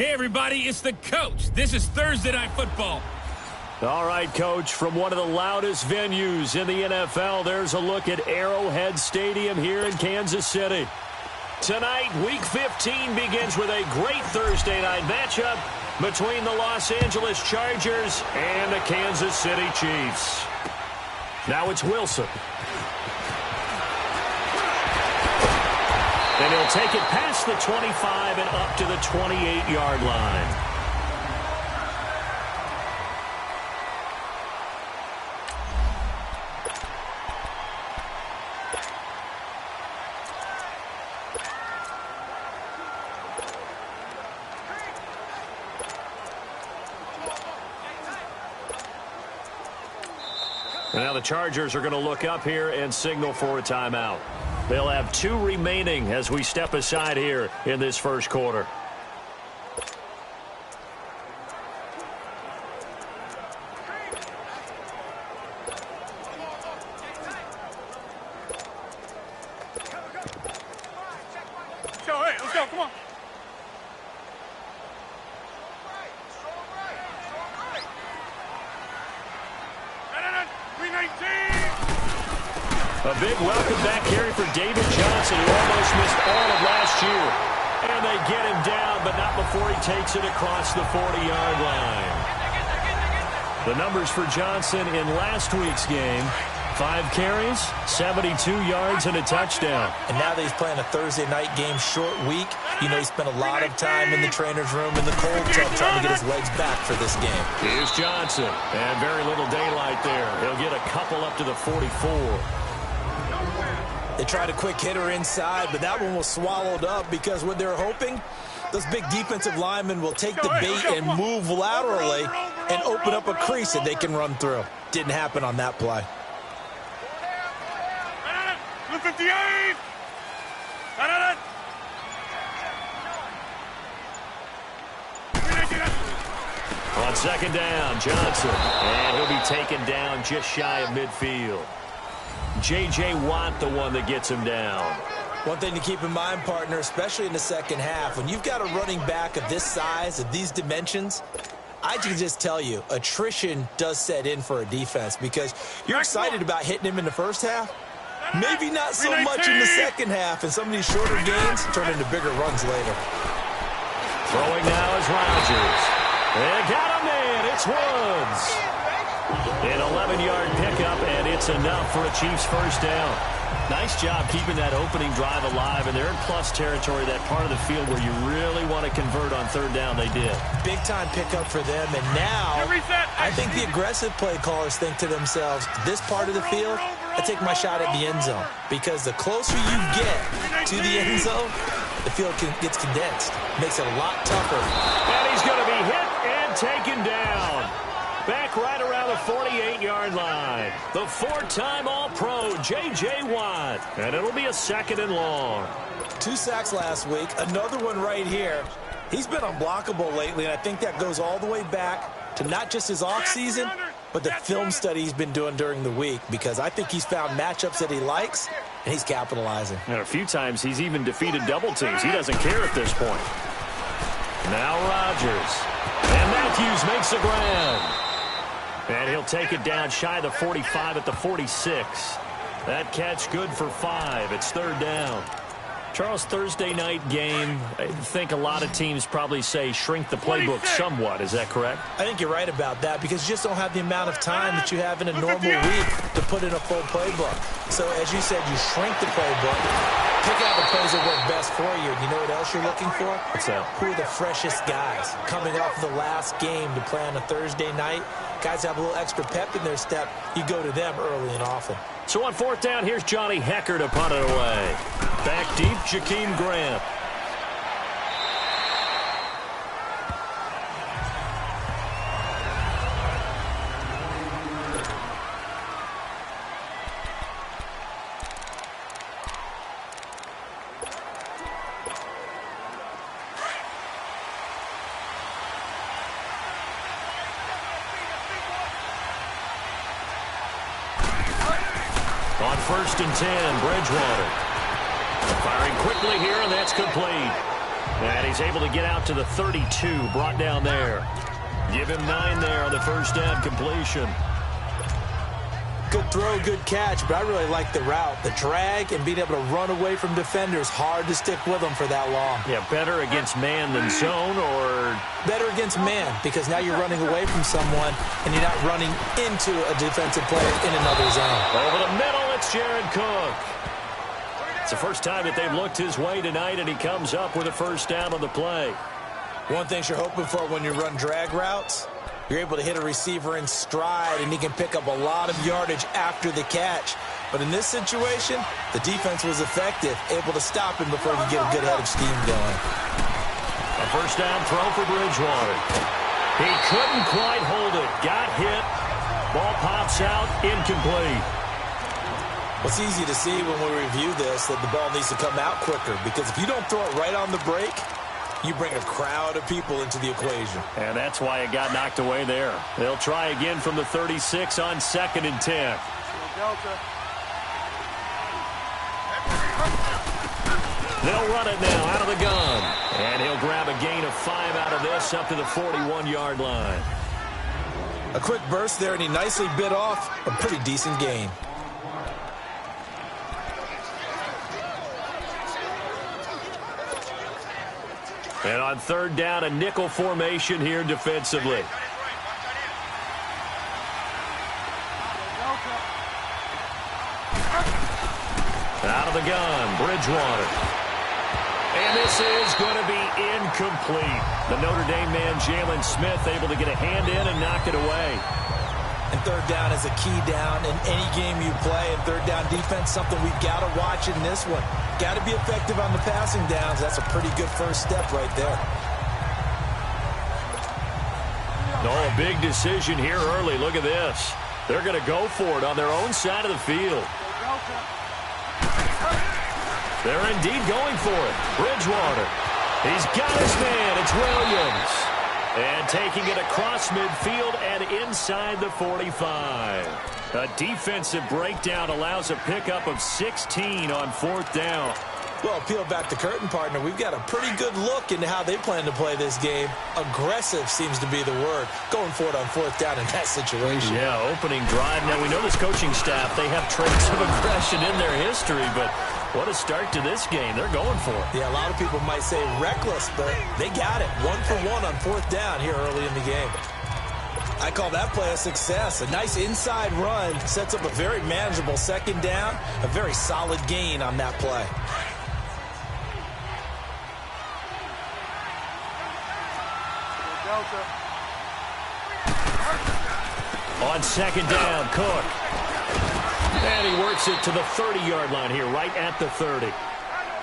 Hey, everybody, it's the coach. This is Thursday Night Football. All right, Coach, from one of the loudest venues in the NFL, there's a look at Arrowhead Stadium here in Kansas City. Tonight, Week 15 begins with a great Thursday night matchup between the Los Angeles Chargers and the Kansas City Chiefs. Now it's Wilson. And he'll take it past the 25 and up to the 28-yard line. Now the Chargers are going to look up here and signal for a timeout. They'll have 2 remaining as we step aside here in this first quarter. Let's go, come on. A big welcome back carry for David Johnson, who almost missed all of last year. And they get him down, but not before he takes it across the 40-yard line. The numbers for Johnson in last week's game: 5 carries, 72 yards, and a touchdown. And now that he's playing a Thursday night game, short week, you know he spent a lot of time in the trainer's room in the cold tub trying to get his legs back for this game. Here's Johnson, and very little daylight there. He'll get a couple up to the 44. They tried a quick hitter inside, but that one was swallowed up because what they're hoping, those big defensive linemen will take the bait and move laterally and open up a crease that they can run through. Didn't happen on that play. 58! On second down, Johnson. And he'll be taken down just shy of midfield. J.J. Watt, the one that gets him down. One thing to keep in mind, partner, especially in the second half, when you've got a running back of this size, of these dimensions, I can just tell you, attrition does set in for a defense because you're excited about hitting him in the first half. Maybe not so much in the second half, and some of these shorter gains turn into bigger runs later. Throwing now is Rodgers. They got him in. It's Woods. An 11-yard pickup, and it's enough for a Chiefs first down. Nice job keeping that opening drive alive, and they're in plus territory, that part of the field where you really want to convert on third down. They did. Big-time pickup for them, and now I think the aggressive play callers think to themselves, this part of the field, I take my shot at the end zone, because the closer you get to the end zone, the field gets condensed. Makes it a lot tougher. And he's going to be hit and taken down. Back right around the 48-yard line. The 4-time All-Pro, J.J. Watt. And it'll be a 2nd and long. 2 sacks last week. Another one right here. He's been unblockable lately, and I think that goes all the way back to not just his offseason, but the film study he's been doing during the week, because I think he's found matchups that he likes, and he's capitalizing. And a few times he's even defeated double teams. He doesn't care at this point. Now Rodgers. And Matthews makes the grab. And he'll take it down shy of the 45 at the 46. That catch good for 5. It's third down. Charles, Thursday night game, I think a lot of teams probably say shrink the playbook somewhat. Is that correct? I think you're right about that, because you just don't have the amount of time that you have in a normal week to put in a full playbook. So, as you said, you shrink the playbook, pick out the plays that work best for you. You know what else you're looking for? What's that? Who are the freshest guys coming off the last game to play on a Thursday night? Guys have a little extra pep in their step. You go to them early and often. So on fourth down, here's Johnny Hecker to punt it away. Back deep, Jakeem Grant. On 1st and 10, Bridgewater. Firing quickly here, and that's complete. And he's able to get out to the 32, brought down there. Give him 9 there on the first down completion. Good throw, good catch, but I really like the route. The drag and being able to run away from defenders, hard to stick with them for that long. Yeah, better against man than zone, or? Better against man, because now you're running away from someone and you're not running into a defensive player in another zone. Over the middle, it's Jared Cook. It's the first time that they've looked his way tonight, and he comes up with a first down on the play. One thing you're hoping for when you run drag routes, you're able to hit a receiver in stride, and he can pick up a lot of yardage after the catch. But in this situation, the defense was effective, able to stop him before he could get a good head of steam going. A first down throw for Bridgewater. He couldn't quite hold it. Got hit. Ball pops out, incomplete. Well, it's easy to see when we review this that the ball needs to come out quicker, because if you don't throw it right on the break, you bring a crowd of people into the equation. And that's why it got knocked away there. They'll try again from the 36 on 2nd and 10. They'll run it now out of the gun. And he'll grab a gain of 5 out of this up to the 41-yard line. A quick burst there, and he nicely bit off a pretty decent gain. And on 3rd down, a nickel formation here defensively. Out of the gun, Bridgewater. And this is going to be incomplete. The Notre Dame man, Jalen Smith, able to get a hand in and knock it away. And 3rd down is a key down in any game you play. And 3rd down defense, something we've got to watch in this one. Got to be effective on the passing downs. That's a pretty good first step right there. No, a big decision here early. Look at this. They're going to go for it on their own side of the field. They're indeed going for it. Bridgewater. He's got his man. It's Williams. And taking it across midfield and inside the 45. A defensive breakdown allows a pickup of 16 on 4th down. Well, peel back the curtain, partner. We've got a pretty good look into how they plan to play this game. Aggressive seems to be the word. Going for it on 4th down in that situation. Yeah, opening drive. Now, we know this coaching staff, they have traits of aggression in their history, but what a start to this game. They're going for it. Yeah, a lot of people might say reckless, but they got it. 1 for 1 on 4th down here early in the game. I call that play a success. A nice inside run sets up a very manageable 2nd down. A very solid gain on that play. On 2nd down, Cook. And he works it to the 30-yard line here, right at the 30.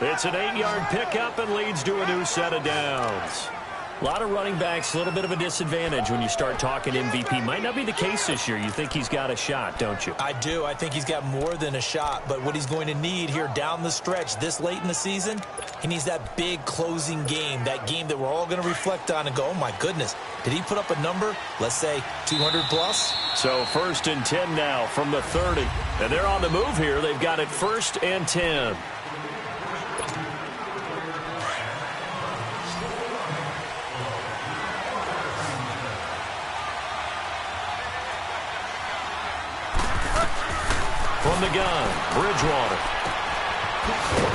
It's an 8-yard pickup and leads to a new set of downs. A lot of running backs, a little bit of a disadvantage when you start talking MVP. Might not be the case this year. You think he's got a shot, don't you? I do. I think he's got more than a shot. But what he's going to need here down the stretch this late in the season, he needs that big closing game, that game that we're all going to reflect on and go, oh, my goodness, did he put up a number, let's say, 200 plus? So 1st and 10 now from the 30. And they're on the move here. They've got it 1st and 10. From the gun, Bridgewater.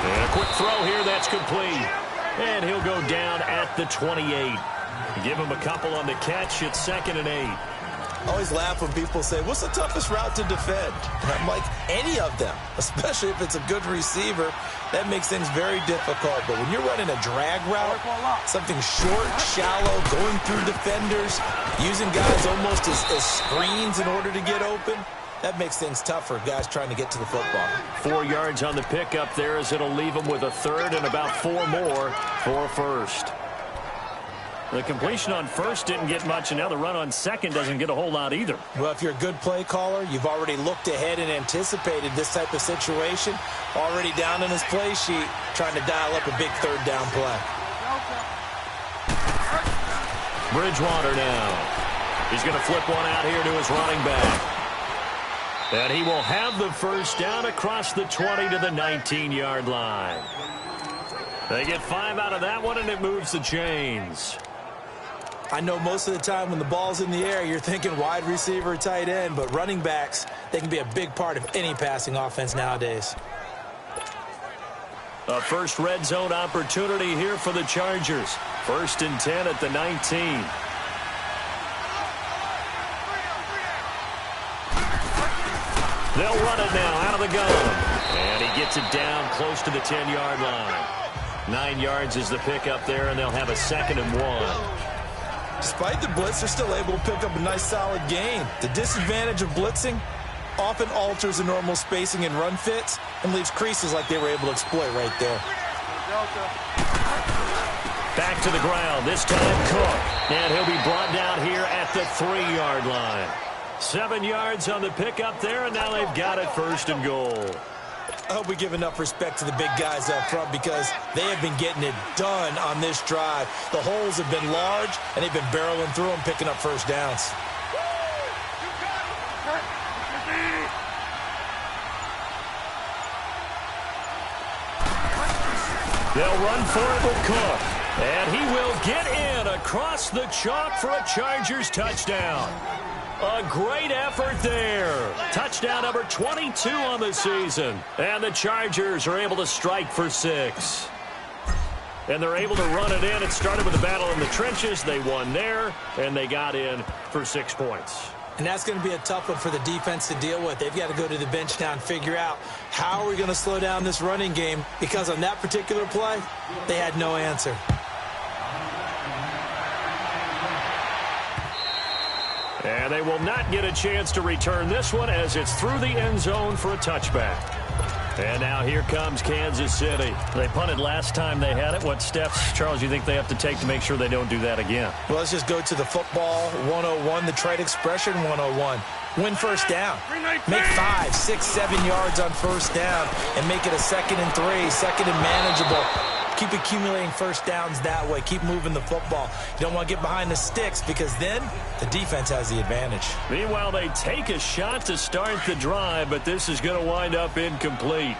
And a quick throw here, that's complete. And he'll go down at the 28. Give him a couple on the catch. It's 2nd and 8. I always laugh when people say, what's the toughest route to defend? And I'm like, any of them, especially if it's a good receiver. That makes things very difficult. But when you're running a drag route, something short, shallow, going through defenders, using guys almost as screens in order to get open, that makes things tough for guys trying to get to the football. 4 yards on the pickup there as it'll leave them with a 3rd and about 4 more for a 1st. The completion on 1st didn't get much, and now the run on 2nd doesn't get a whole lot either. Well, if you're a good play caller, you've already looked ahead and anticipated this type of situation. Already down in his play sheet, trying to dial up a big 3rd down play. Bridgewater now. He's going to flip one out here to his running back. And he will have the 1st down across the 20 to the 19-yard line. They get 5 out of that one, and it moves the chains. I know most of the time when the ball's in the air, you're thinking wide receiver, tight end, but running backs, they can be a big part of any passing offense nowadays. A first red zone opportunity here for the Chargers. 1st and 10 at the 19. They'll run it now out of the gun. And he gets it down close to the 10-yard line. 9 yards is the pickup there, and they'll have a 2nd and 1. Despite the blitz, they're still able to pick up a nice, solid gain. The disadvantage of blitzing often alters the normal spacing and run fits and leaves creases like they were able to exploit right there. Back to the ground, this time Cook. And he'll be brought down here at the 3-yard line. 7 yards on the pickup there, and now they've got it 1st and goal. I hope we give enough respect to the big guys up front because they have been getting it done on this drive. The holes have been large, and they've been barreling through them, picking up first downs. They'll run for it with Cook. And he will get in across the chalk for a Chargers touchdown. A great effort there. Touchdown number 22 on the season. And the Chargers are able to strike for 6. And they're able to run it in. It started with a battle in the trenches. They won there, and they got in for 6 points. And that's going to be a tough one for the defense to deal with. They've got to go to the bench now and figure out how are we going to slow down this running game, because on that particular play, they had no answer. And they will not get a chance to return this one as it's through the end zone for a touchback. And now here comes Kansas City. They punted last time they had it. What steps, Charles, you think they have to take to make sure they don't do that again? Well, let's just go to the football 101, the trade expression 101. Win first down. Make 5, 6, 7 yards on first down and make it a 2nd and 3, 2nd and manageable. Keep accumulating first downs that way. Keep moving the football. You don't want to get behind the sticks because then the defense has the advantage. Meanwhile, they take a shot to start the drive, but this is going to wind up incomplete.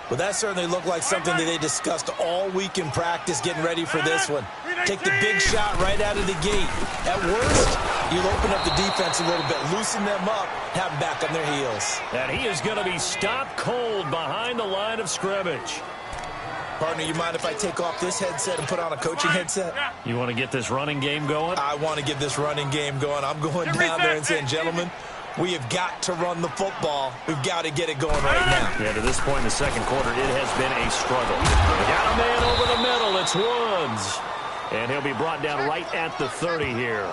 Well, that certainly looked like something that they discussed all week in practice, getting ready for this one. Take the big shot right out of the gate. At worst, you'll open up the defense a little bit, loosen them up, have them back on their heels. And he is going to be stopped cold behind the line of scrimmage. Partner, you mind if I take off this headset and put on a coaching headset? You want to get this running game going? I want to get this running game going. I'm going down there and saying, gentlemen, we have got to run the football. We've got to get it going right now. Yeah, to this point in the second quarter, it has been a struggle. Got a man over the middle. It's Woods. And he'll be brought down right at the 30 here.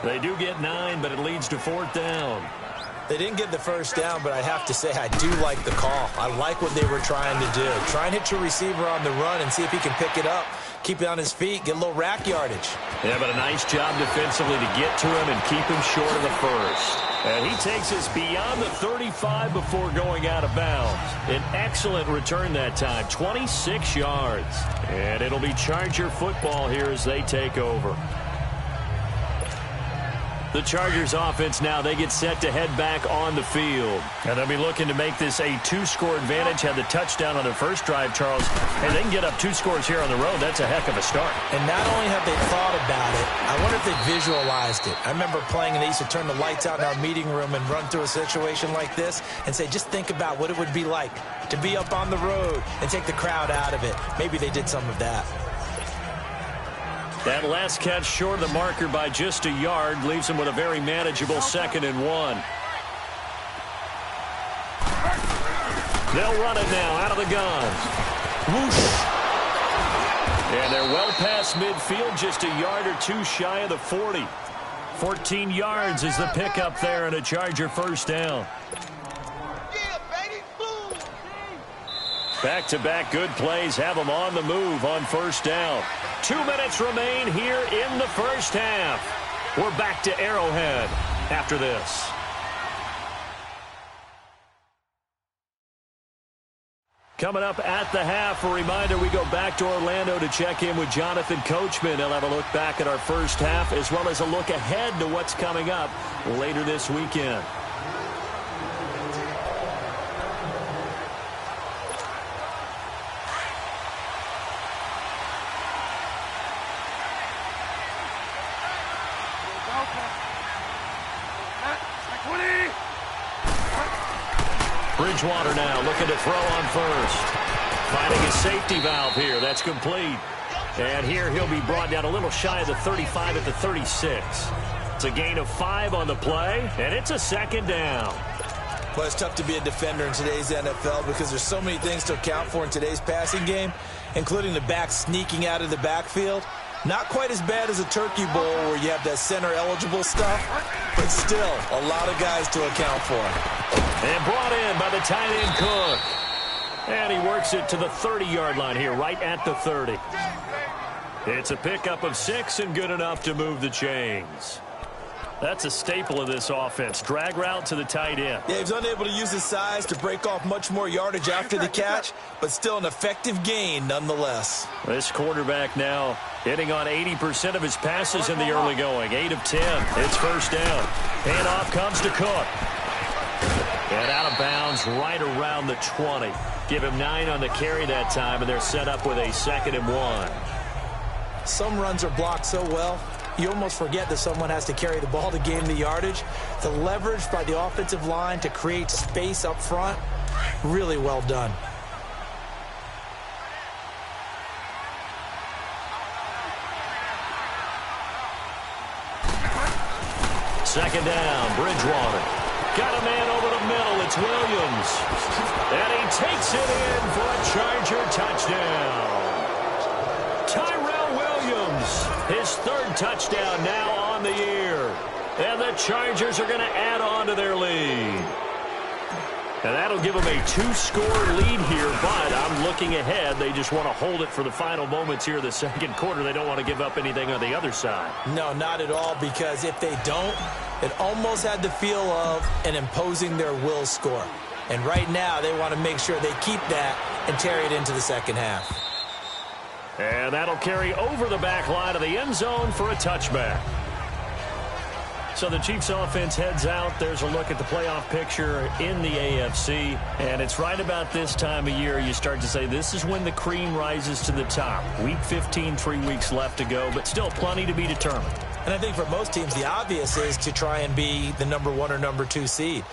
They do get 9, but it leads to 4th down. They didn't get the first down, but I have to say I do like the call. I like what they were trying to do. Try and hit your receiver on the run and see if he can pick it up, keep it on his feet, get a little rack yardage. Yeah, but a nice job defensively to get to him and keep him short of the first. And he takes us beyond the 35 before going out of bounds. An excellent return that time, 26 yards. And it'll be Charger football here as they take over. The Chargers offense now, they get set to head back on the field. And they'll be looking to make this a 2-score advantage. Had the touchdown on their first drive, Charles. Hey, they can get up 2 scores here on the road. That's a heck of a start. And not only have they thought about it, I wonder if they visualized it. I remember playing and they used to turn the lights out in our meeting room and run through a situation like this and say, just think about what it would be like to be up on the road and take the crowd out of it. Maybe they did some of that. That last catch short of the marker by just a yard leaves him with a very manageable 2nd and 1. They'll run it now out of the gun. Whoosh. And they're well past midfield, just a yard or 2 shy of the 40. 14 yards is the pickup there and a Charger first down. Back-to-back good plays have them on the move on first down. 2 minutes remain here in the first half. We're back to Arrowhead after this. Coming up at the half, a reminder, we go back to Orlando to check in with Jonathan Coachman. He'll have a look back at our first half as well as a look ahead to what's coming up later this weekend. Bridgewater now looking to throw on first. Finding a safety valve here. That's complete. And here he'll be brought down a little shy of the 35 at the 36. It's a gain of 5 on the play, and it's a second down. Well, it's tough to be a defender in today's NFL because there's so many things to account for in today's passing game, including the back sneaking out of the backfield. Not quite as bad as a turkey bowl where you have that center-eligible stuff, but still a lot of guys to account for. And brought in by the tight end Cook. And he works it to the 30-yard line here, right at the 30. It's a pickup of 6 and good enough to move the chains. That's a staple of this offense. Drag route to the tight end. Yeah, he's unable to use his size to break off much more yardage after the catch, but still an effective gain nonetheless. This quarterback now hitting on 80% of his passes in the early going. 8 of 10. It's first down. Handoff comes to Cook. And out of bounds right around the 20. Give him 9 on the carry that time, and they're set up with a 2nd and 1. Some runs are blocked so well, you almost forget that someone has to carry the ball to gain the yardage. The leverage by the offensive line to create space up front, really well done. Second down, Bridgewater. Got a man over the middle. It's Williams. And he takes it in for a Charger touchdown. Tyrell Williams, his 3rd touchdown now on the year. And the Chargers are going to add on to their lead. And that'll give them a 2-score lead here, but I'm looking ahead. They just want to hold it for the final moments here of the second quarter. They don't want to give up anything on the other side. No, not at all, because if they don't, it almost had the feel of an imposing their will score. And right now, they want to make sure they keep that and carry it into the second half. And that'll carry over the back line of the end zone for a touchback. So the Chiefs offense heads out. There's a look at the playoff picture in the AFC. And it's right about this time of year you start to say this is when the cream rises to the top. Week 15, 3 weeks left to go, but still plenty to be determined. And I think for most teams, the obvious is to try and be the number 1 or number 2 seed.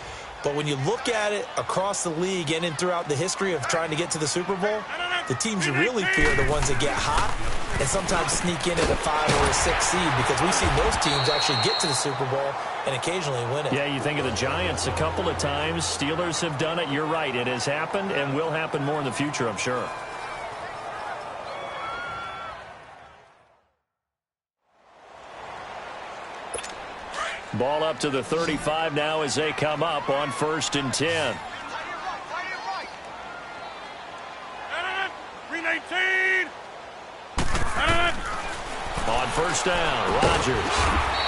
But when you look at it across the league and throughout the history of trying to get to the Super Bowl, the teams you really fear are the ones that get hot and sometimes sneak in at a 5 or a 6 seed, because we've seen those teams actually get to the Super Bowl and occasionally win it. Yeah, you think of the Giants a couple of times. Steelers have done it. You're right. It has happened and will happen more in the future, I'm sure. Ball up to the 35 now as they come up on 1st and 10. 319. On 1st down, Rodgers.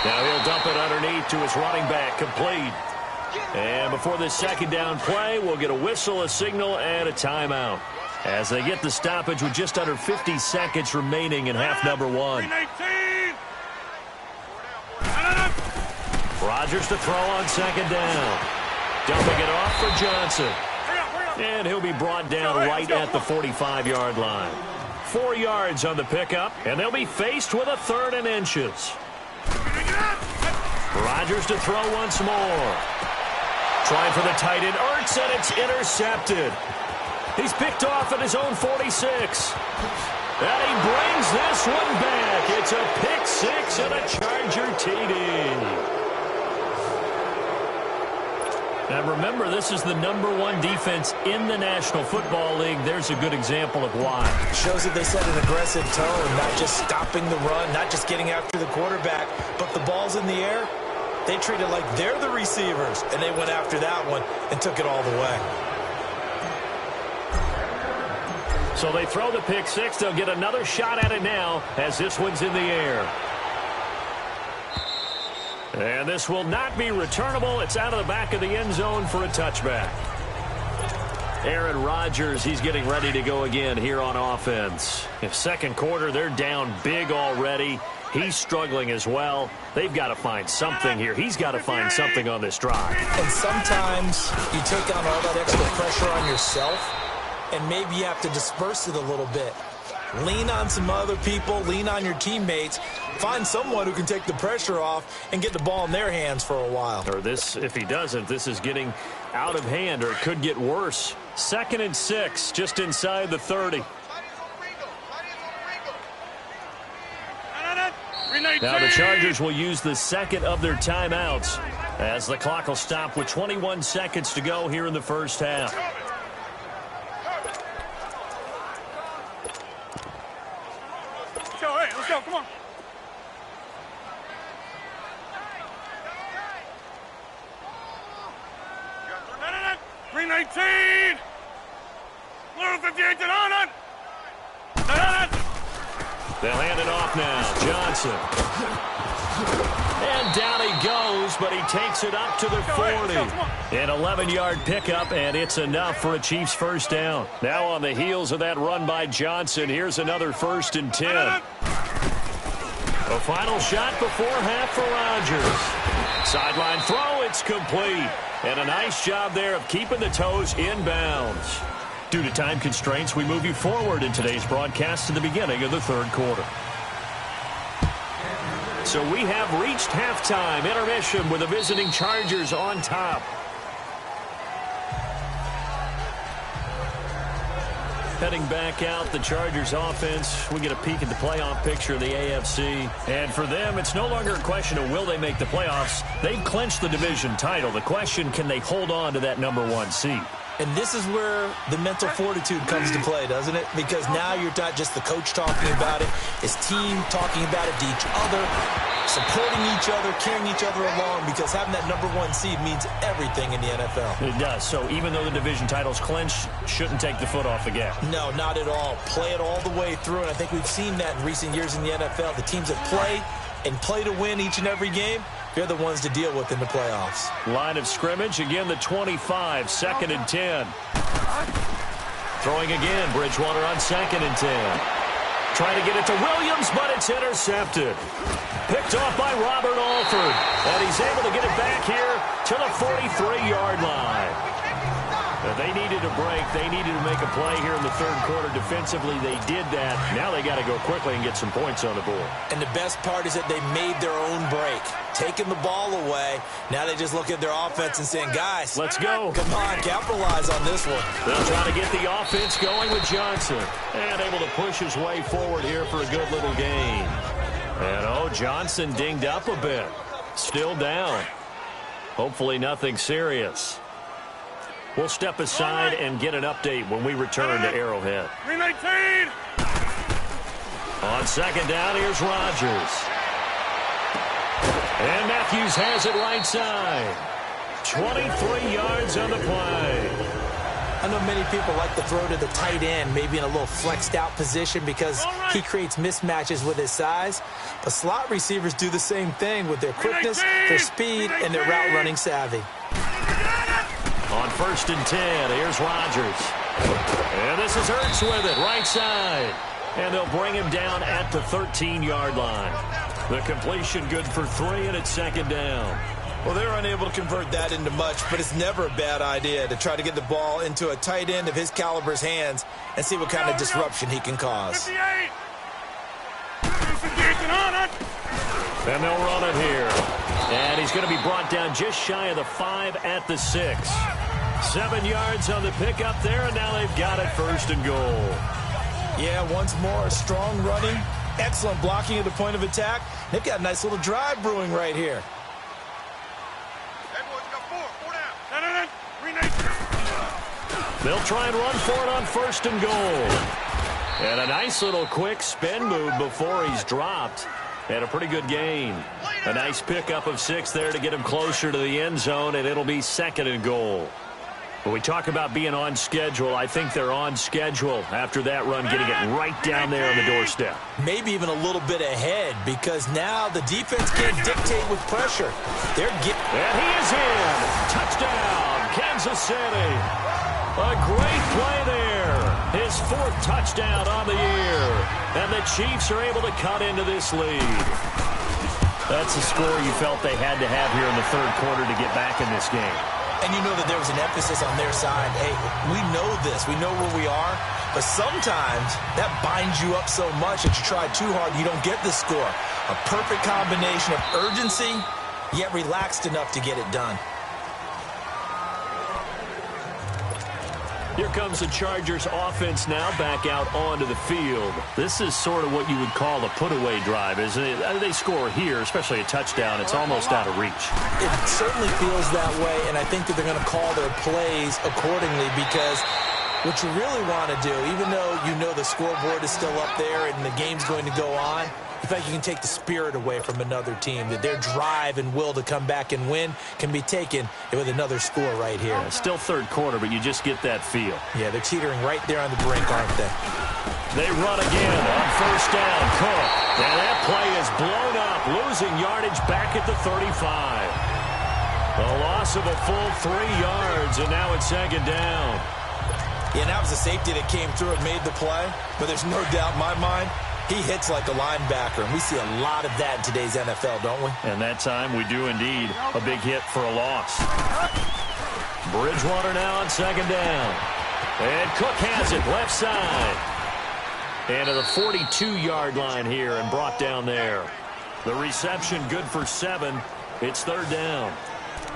Now he'll dump it underneath to his running back, complete. And before this 2nd down play, we'll get a whistle, a signal, and a timeout as they get the stoppage with just under 50 seconds remaining in half number 1. 319. Rodgers to throw on 2nd down. Dumping it off for Johnson. And he'll be brought down right at the 45-yard line. 4 yards on the pickup, and they'll be faced with a 3rd and inches. Rodgers to throw once more. Trying for the tight end, Ertz, and it's intercepted. He's picked off at his own 46. And he brings this one back. It's a pick 6 and a Charger TD. Now remember, this is the number 1 defense in the National Football League. There's a good example of why. Shows that they set an aggressive tone, not just stopping the run, not just getting after the quarterback, but the ball's in the air. They treat it like they're the receivers, and they went after that one and took it all the way. So they throw the pick 6. They'll get another shot at it now as this one's in the air. And this will not be returnable. It's out of the back of the end zone for a touchback. Aaron Rodgers, he's getting ready to go again here on offense. If second quarter, they're down big already. He's struggling as well. They've got to find something here. He's got to find something on this drive. And sometimes you take on all that extra pressure on yourself, and maybe you have to disperse it a little bit. Lean on some other people. Lean on your teammates. Find someone who can take the pressure off and get the ball in their hands for a while. Or this, if he doesn't, this is getting out of hand, or it could get worse. 2nd and 6, just inside the 30. Now the Chargers will use the second of their timeouts as the clock will stop with 21 seconds to go here in the first half. Let's go, come on. $3.19. Little 58 on it. They'll hand it off now. Johnson. And down he goes, but he takes it up to the 40. An 11-yard pickup, and it's enough for a Chiefs first down. Now on the heels of that run by Johnson, here's another 1st and 10. A final shot before half for Rodgers. Sideline throw, it's complete. And a nice job there of keeping the toes inbounds. Due to time constraints, we move you forward in today's broadcast to the beginning of the 3rd quarter. So we have reached halftime intermission with the visiting Chargers on top. Heading back out, the Chargers offense, we get a peek at the playoff picture of the AFC. And for them, it's no longer a question of will they make the playoffs. They've clinched the division title. The question, can they hold on to that #1 seed? And this is where the mental fortitude comes to play, doesn't it? Because now you're not just the coach talking about it, his team talking about it to each other, supporting each other, carrying each other along, because having that #1 seed means everything in the NFL. It does. So even though the division title's clinched, shouldn't take the foot off the gas. No, not at all. Play it all the way through, and I think we've seen that in recent years in the NFL. The teams that play and play to win each and every game, they're the ones to deal with in the playoffs. Line of scrimmage, again the 25, 2nd and 10. Throwing again, Bridgewater on 2nd and 10. Trying to get it to Williams, but it's intercepted. Picked off by Robert Alford. And he's able to get it back here to the 43-yard line. They needed a break. They needed to make a play here in the 3rd quarter. Defensively, they did that. Now they got to go quickly and get some points on the board. And the best part is that they made their own break. Taking the ball away. Now they just look at their offense and saying, guys, let's go. Come on, capitalize on this one. They'll try to get the offense going with Johnson. And able to push his way forward here for a good little gain. And, Johnson dinged up a bit. Still down. Hopefully nothing serious. We'll step aside and get an update when we return to Arrowhead. 319. On 2nd down, here's Rodgers. And Matthews has it right side. 23 yards on the play. I know many people like to throw to the tight end, maybe in a little flexed out position because he creates mismatches with his size. But slot receivers do the same thing with their quickness, their speed, and their route running savvy. On 1st and 10, here's Rodgers. And this is Hurts with it, right side. And they'll bring him down at the 13-yard line. The completion good for 3, and it's 2nd down. Well, they're unable to convert that into much, but it's never a bad idea to try to get the ball into a tight end of his caliber's hands and see what kind of disruption he can cause. 58. 58 on it. And they'll run it here. And he's going to be brought down just shy of the 5 at the 6. 7 yards on the pickup there, and now they've got it 1st and goal. Yeah, once more, strong running, excellent blocking at the point of attack. They've got a nice little drive brewing right here. They'll try and run for it on 1st and goal. And a nice little quick spin move before he's dropped. And a pretty good gain. A nice pickup of 6 there to get him closer to the end zone, and it'll be 2nd and goal. When we talk about being on schedule, I think they're on schedule after that run, getting it right down there on the doorstep. Maybe even a little bit ahead, because now the defense can't dictate with pressure. And he is in. Touchdown, Kansas City. A great play there. His 4th touchdown on the year. And the Chiefs are able to cut into this lead. That's the score you felt they had to have here in the 3rd quarter to get back in this game. And you know that there was an emphasis on their side. Hey, we know this. We know where we are. But sometimes that binds you up so much that you try too hard, you don't get the score. A perfect combination of urgency, yet relaxed enough to get it done. Here comes the Chargers offense now back out onto the field. This is sort of what you would call a put-away drive, isn't it? They score here, especially a touchdown. It's almost out of reach. It certainly feels that way, and I think that they're going to call their plays accordingly because what you really want to do, even though you know the scoreboard is still up there and the game's going to go on, in fact, you can take the spirit away from another team, that their drive and will to come back and win can be taken with another score right here. Yeah, still third quarter, but you just get that feel. Yeah, they're teetering right there on the brink, aren't they? They run again on first down. Cook. And that play is blown up, losing yardage back at the 35. A loss of a full 3 yards, and now it's second down. Yeah, and that was a safety that came through and made the play, but there's no doubt in my mind, he hits like a linebacker, and we see a lot of that in today's NFL, don't we? And that time we do indeed. A big hit for a loss. Bridgewater now on second down. And Cook has it left side. And to the 42-yard line here and brought down there. The reception good for 7. It's third down.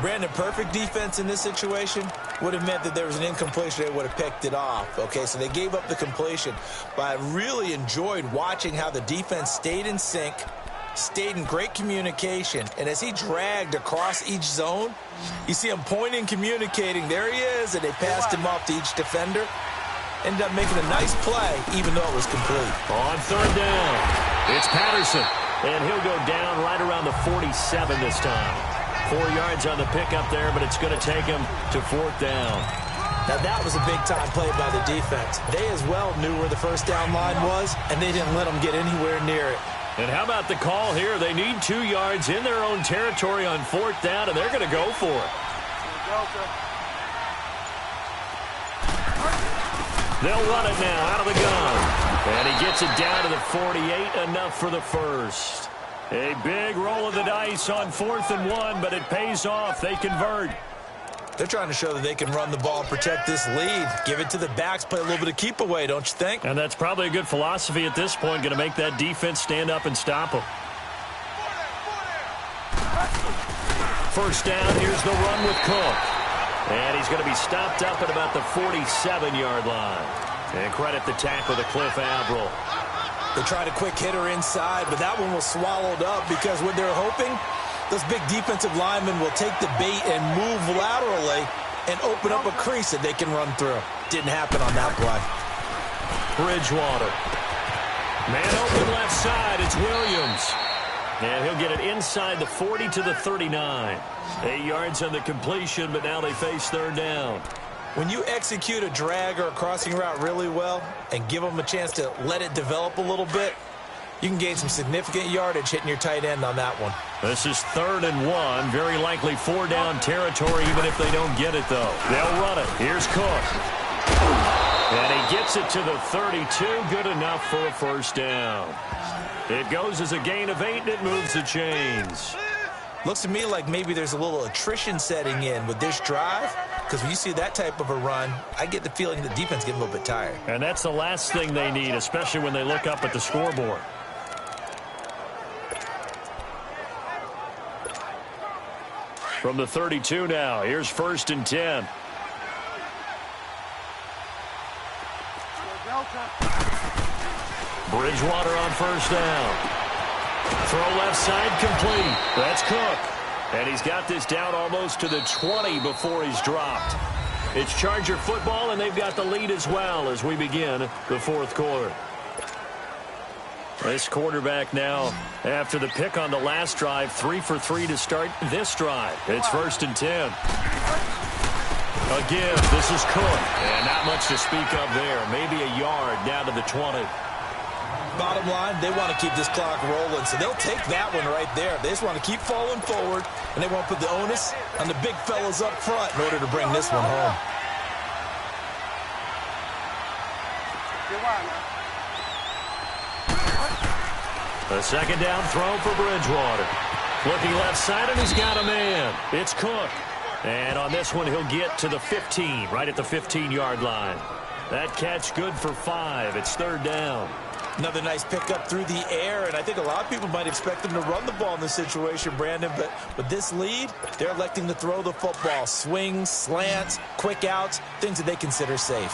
Brandon, perfect defense in this situation would have meant that there was an incompletion. They would have picked it off. Okay, so they gave up the completion. But I really enjoyed watching how the defense stayed in sync, stayed in great communication. And as he dragged across each zone, you see him pointing, communicating. There he is, and they passed him off to each defender. Ended up making a nice play, even though it was complete. On third down, it's Patterson. And he'll go down right around the 47 this time. 4 yards on the pickup there, but it's going to take him to fourth down. Now, that was a big-time play by the defense. They as well knew where the first down line was, and they didn't let them get anywhere near it. And how about the call here? They need 2 yards in their own territory on fourth down, and they're going to go for it. They'll run it now out of the gun. And he gets it down to the 48, enough for the first. A big roll of the dice on 4th and 1, but it pays off. They convert. They're trying to show that they can run the ball and protect this lead. Give it to the backs, play a little bit of keep away, don't you think? And that's probably a good philosophy at this point, going to make that defense stand up and stop them. First down, here's the run with Cook. And he's going to be stopped up at about the 47-yard line. And credit the tackle to Cliff Avril. They tried a quick hitter inside, but that one was swallowed up because what they're hoping, those big defensive linemen will take the bait and move laterally and open up a crease that they can run through. Didn't happen on that play. Bridgewater. Man open left side, it's Williams. And he'll get it inside the 40 to the 39. 8 yards on the completion, but now they face third down. When you execute a drag or a crossing route really well and give them a chance to let it develop a little bit, you can gain some significant yardage hitting your tight end on that one. This is 3rd and 1. Very likely 4-down territory, even if they don't get it, though. They'll run it. Here's Cook. And he gets it to the 32. Good enough for a first down. It goes as a gain of 8, and it moves the chains. Looks to me like maybe there's a little attrition setting in with this drive, because when you see that type of a run, I get the feeling the defense gets a little bit tired. And that's the last thing they need, especially when they look up at the scoreboard. From the 32 now, here's 1st and 10. Bridgewater on first down. Throw left side complete. That's Cook. And he's got this down almost to the 20 before he's dropped. It's Charger football, and they've got the lead as well as we begin the 4th quarter. This quarterback now, after the pick on the last drive, 3 for 3 to start this drive. It's 1st and 10. Again, this is Cook. And not much to speak of there. Maybe a yard down to the 20. Bottom line, they want to keep this clock rolling, so they'll take that one right there. They just want to keep falling forward, and they want to put the onus on the big fellas up front in order to bring this one home. A second down throw for Bridgewater. Looking left side, and he's got a man. It's Cook. And on this one, he'll get to the 15, right at the 15-yard line. That catch good for 5. It's 3rd down. Another nice pickup through the air, and I think a lot of people might expect them to run the ball in this situation, Brandon, but with this lead, they're electing to throw the football. Swings, slants, quick outs, things that they consider safe.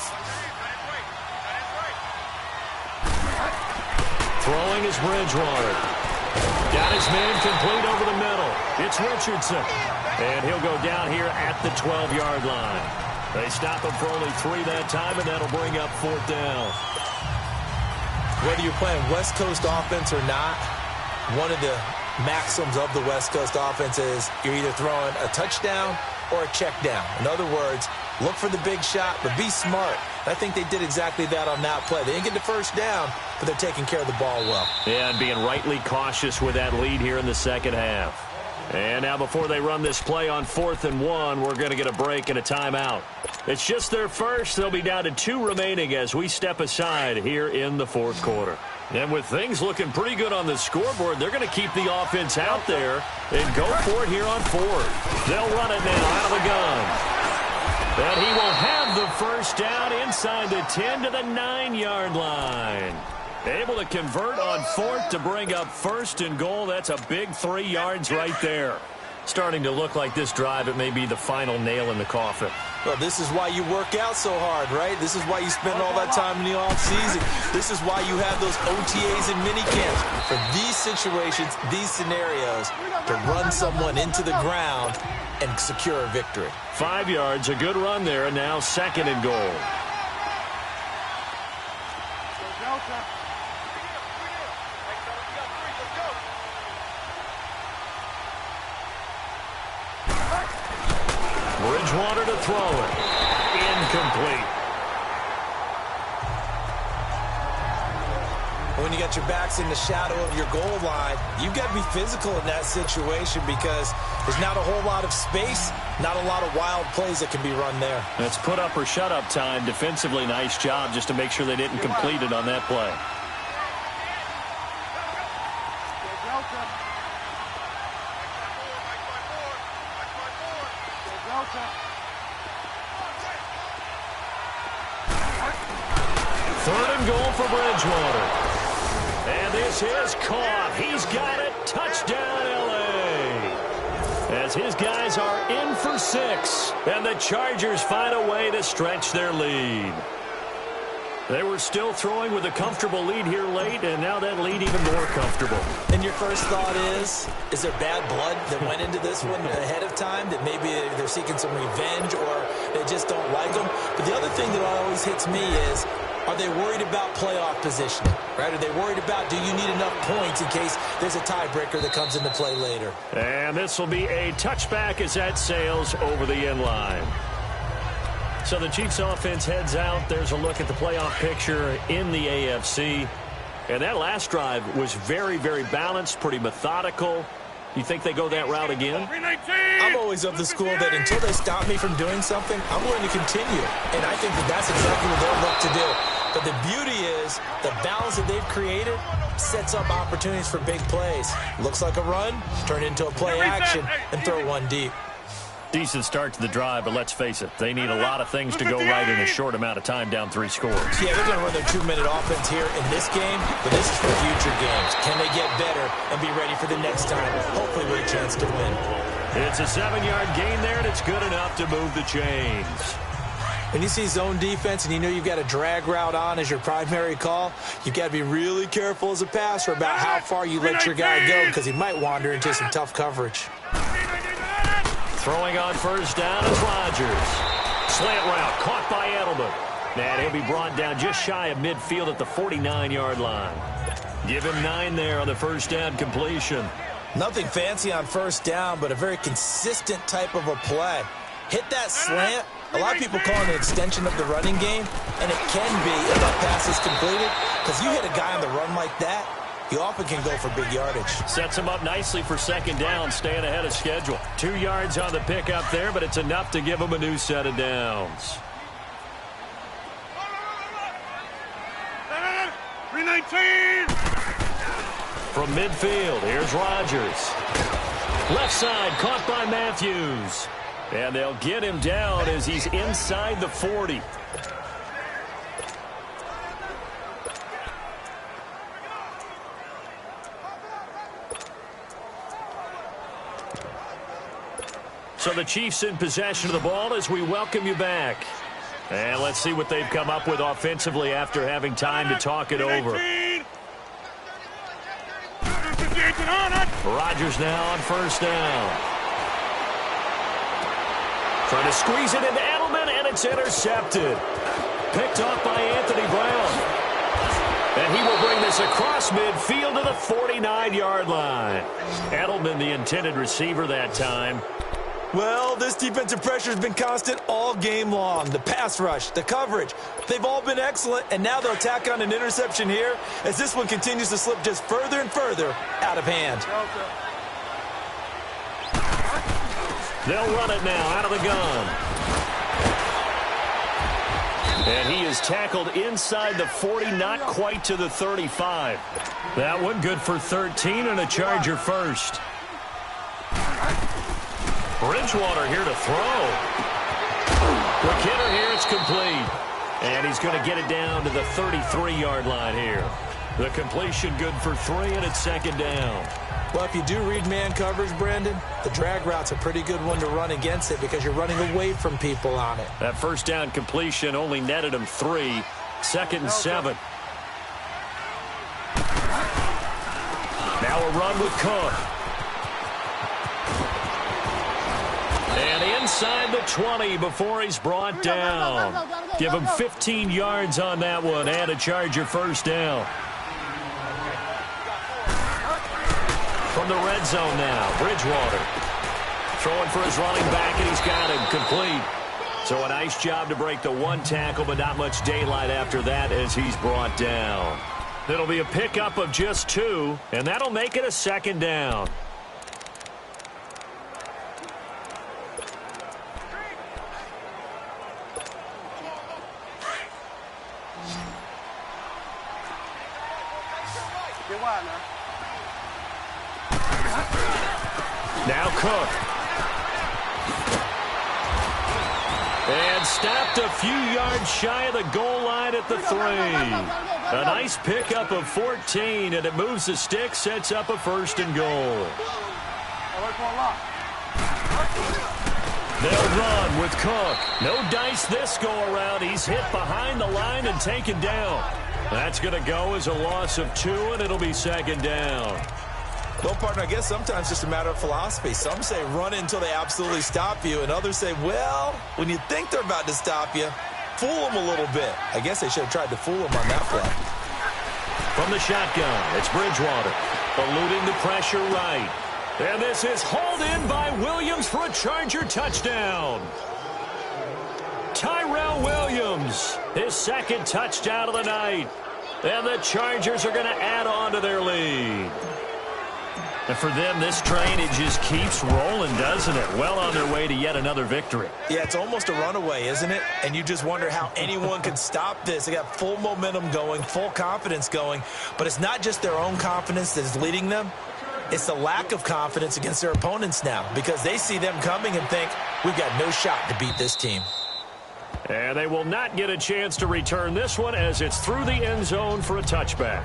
Throwing is Bridgewater. Got his man complete over the middle. It's Richardson, and he'll go down here at the 12-yard line. They stop him for only 3 that time, and that'll bring up 4th down. Whether you're playing West Coast offense or not, one of the maxims of the West Coast offense is you're either throwing a touchdown or a check down. In other words, look for the big shot, but be smart. I think they did exactly that on that play. They didn't get the first down, but they're taking care of the ball well. Yeah, and being rightly cautious with that lead here in the second half. And now before they run this play on 4th and 1, we're going to get a break and a timeout. It's just their first. They'll be down to 2 remaining as we step aside here in the 4th quarter. And with things looking pretty good on the scoreboard, they're going to keep the offense out there and go for it here on 4th. They'll run it now out of the gun. And he will have the first down inside the 10 to the 9-yard line. Able to convert on 4th to bring up 1st and goal. That's a big 3 yards right there. Starting to look like this drive, it may be the final nail in the coffin. Well, this is why you work out so hard, right? This is why you spend all that time in the offseason. This is why you have those OTAs and minicamps. For these situations, these scenarios, to run someone into the ground and secure a victory. 5 yards, a good run there, and now 2nd and goal. Bridgewater to throw it. Incomplete. When you got your backs in the shadow of your goal line, you've got to be physical in that situation because there's not a whole lot of space, not a lot of wild plays that can be run there. It's put up or shut up time. Defensively, nice job just to make sure they didn't complete it on that play. Third and goal for Bridgewater. And this is caught. He's got it. Touchdown, L.A. As his guys are in for 6. And the Chargers find a way to stretch their lead. They were still throwing with a comfortable lead here late, and now that lead even more comfortable. And your first thought is there bad blood that went into this one ahead of time, that maybe they're seeking some revenge or they just don't like them? But the other thing that always hits me is, are they worried about playoff positioning? Right? Are they worried about, do you need enough points in case there's a tiebreaker that comes into play later? And this will be a touchback as that sails over the end line. So the Chiefs offense heads out. There's a look at the playoff picture in the AFC. And that last drive was very, very balanced, pretty methodical. You think they go that route again? I'm always of the school that until they stop me from doing something, I'm going to continue. And I think that that's exactly what they'll look to do. But the beauty is the balance that they've created sets up opportunities for big plays. Looks like a run, turn into a play action, and throw one deep. Decent start to the drive, but let's face it, they need a lot of things to go right in a short amount of time down 3 scores. Yeah, they're going to run their 2-minute offense here in this game, but this is for future games. Can they get better and be ready for the next time, hopefully with a chance to win? It's a 7-yard gain there, and it's good enough to move the chains. When you see zone defense and you know you've got a drag route on as your primary call, you've got to be really careful as a passer about how far you let your guy go because he might wander into some tough coverage. Throwing on first down is Rodgers. Slant route caught by Edelman. And he'll be brought down just shy of midfield at the 49-yard line. Give him 9 there on the first down completion. Nothing fancy on first down, but a very consistent type of a play. Hit that slant. A lot of people call it an extension of the running game, and it can be if that pass is completed, because you hit a guy on the run like that, he often can go for big yardage. Sets him up nicely for second down, staying ahead of schedule. 2 yards on the pickup there, but it's enough to give him a new set of downs. 319! From midfield, here's Rodgers. Left side, caught by Matthews. And they'll get him down as he's inside the 40. So the Chiefs in possession of the ball as we welcome you back. And let's see what they've come up with offensively after having time to talk it over. Rodgers now on first down. Trying to squeeze it into Edelman, and it's intercepted. Picked off by Anthony Brown. And he will bring this across midfield to the 49-yard line. Edelman, the intended receiver that time. Well, this defensive pressure has been constant all game long. The pass rush, the coverage, they've all been excellent, and now they'll tack on an interception here as this one continues to slip just further and further out of hand. They'll run it now out of the gun. And he is tackled inside the 40, not quite to the 35. That one good for 13 and a Charger first. Bridgewater here to throw. McKinnon here, it's complete. And he's going to get it down to the 33-yard line here. The completion good for 3, and it's second down. Well, if you do read man coverage, Brandon, the drag route's a pretty good one to run against it because you're running away from people on it. That first down completion only netted him 3. Second and 7. Now a run with Cook. And inside the 20 before he's brought down. Give him 15 yards on that one and a Charger first down. From the red zone now, Bridgewater. Throwing for his running back, and he's got him complete. So a nice job to break the 1 tackle, but not much daylight after that as he's brought down. It'll be a pickup of just 2, and that'll make it a second down. Now Cook. And stopped a few yards shy of the goal line at the 3. A nice pickup of 14, and it moves the stick, sets up a first and goal. They'll run with Cook. No dice this go-around. He's hit behind the line and taken down. That's going to go as a loss of 2, and it'll be second down. Well, partner, I guess sometimes it's just a matter of philosophy. Some say run it until they absolutely stop you, and others say, well, when you think they're about to stop you, fool them a little bit. I guess they should have tried to fool them on that play. From the shotgun, it's Bridgewater, eluding the pressure right. And this is hauled in by Williams for a Charger touchdown. Tyrell Williams, his second touchdown of the night. And the Chargers are going to add on to their lead. And for them, this train, it just keeps rolling, doesn't it? Well on their way to yet another victory. Yeah, it's almost a runaway, isn't it? And you just wonder how anyone can stop this. They got full momentum going, full confidence going. But it's not just their own confidence that is leading them. It's the lack of confidence against their opponents now because they see them coming and think, we've got no shot to beat this team. And they will not get a chance to return this one as it's through the end zone for a touchback.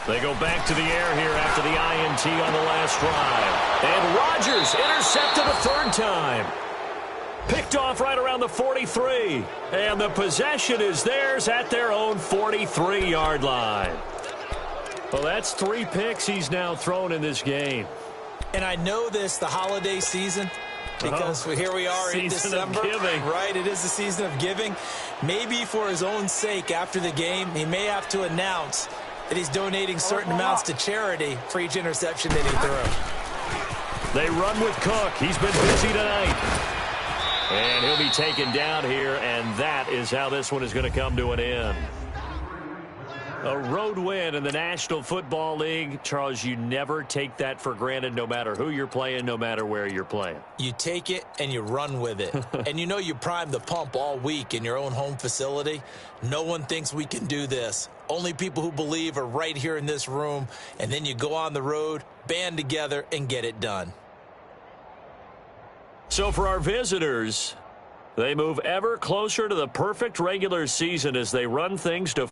They go back to the air here after the INT on the last drive. And Rodgers intercepted a 3rd time. Picked off right around the 43. And the possession is theirs at their own 43-yard line. Well, that's 3 picks he's now thrown in this game. And I know this, the holiday season, because here we are in December. Right, it is the season of giving. Maybe for his own sake after the game, he may have to announce that he's donating certain amounts to charity for each interception that he threw. They run with Cook. He's been busy tonight. And he'll be taken down here, and that is how this one is going to come to an end. A road win in the National Football League. Charles, you never take that for granted no matter who you're playing, no matter where you're playing. You take it and you run with it. And you know you primed the pump all week in your own home facility. No one thinks we can do this. Only people who believe are right here in this room. And then you go on the road, band together, and get it done. So for our visitors, they move ever closer to the perfect regular season as they run things to